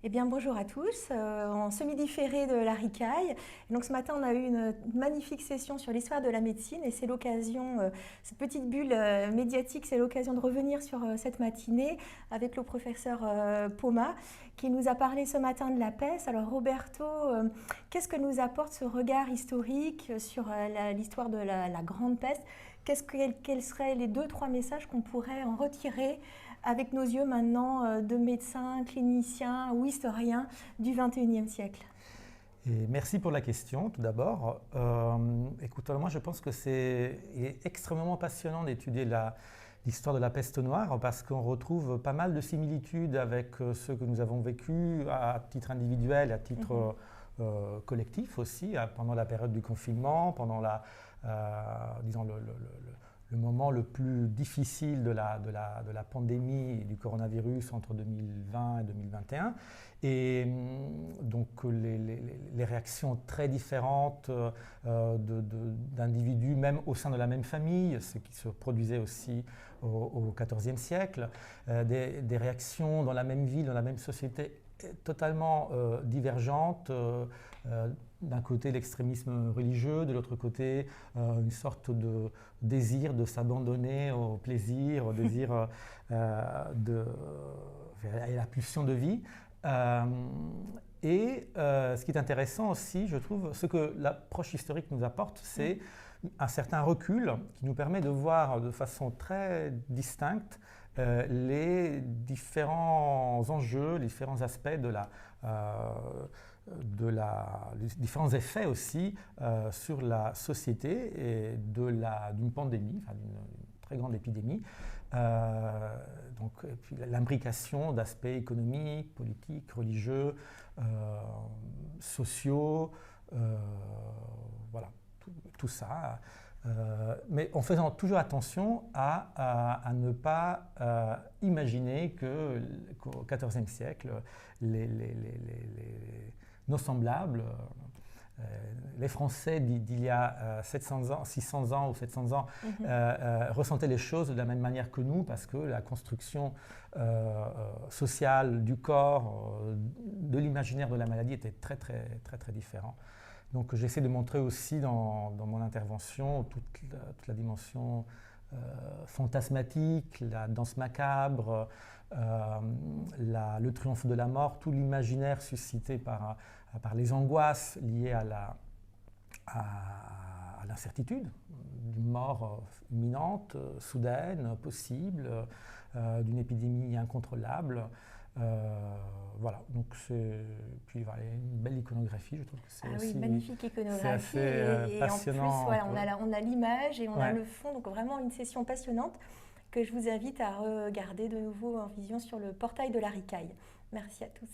Eh bien, bonjour à tous, en semi-différé de la RICAI. Donc, ce matin, on a eu une magnifique session sur l'histoire de la médecine et c'est l'occasion, cette petite bulle médiatique, c'est l'occasion de revenir sur cette matinée avec le professeur Poma qui nous a parlé ce matin de la peste. Alors, Roberto, qu'est-ce que nous apporte ce regard historique sur l'histoire de la grande peste? Quels seraient les 2-3 messages qu'on pourrait en retirer avec nos yeux maintenant de médecins, cliniciens ou historiens du XXIe siècle? Et merci pour la question, tout d'abord. Écoute, moi je pense que c'est extrêmement passionnant d'étudier l'histoire de la peste noire parce qu'on retrouve pas mal de similitudes avec ce que nous avons vécu à titre individuel, à titre collectif aussi, pendant la période du confinement, pendant disons le moment le plus difficile de la pandémie du coronavirus entre 2020 et 2021. Et donc les réactions très différentes d'individus, même au sein de la même famille, ce qui se produisait aussi au XIVe siècle, des réactions dans la même ville, dans la même société totalement divergentes. D'un côté l'extrémisme religieux, de l'autre côté une sorte de désir de s'abandonner au plaisir, au désir et la pulsion de vie. Ce qui est intéressant aussi, je trouve, ce que l'approche historique nous apporte, c'est un certain recul qui nous permet de voir de façon très distincte les différents enjeux, les différents aspects les différents effets aussi sur la société et d'une pandémie, enfin d'une très grande épidémie. Et puis l'imbrication d'aspects économiques, politiques, religieux, sociaux, voilà, tout ça. Mais en faisant toujours attention à ne pas imaginer qu'au XIVe siècle, nos semblables, les Français d'il y a 700 ans, 600 ans ou 700 ans ressentaient les choses de la même manière que nous parce que la construction sociale du corps, de l'imaginaire de la maladie était très très très très différent. Donc j'essaie de montrer aussi dans mon intervention toute la dimension fantasmatique, la danse macabre, le triomphe de la mort, tout l'imaginaire suscité par les angoisses liées à l'incertitude d'une mort imminente, soudaine, possible, d'une épidémie incontrôlable. Voilà, donc puis voilà, une belle iconographie, je trouve que c'est aussi une magnifique iconographie et en passionnant. plus, voilà, on a l'image et on a le fond, donc vraiment une session passionnante que je vous invite à regarder de nouveau en vision sur le portail de la RICAI. Merci à tous.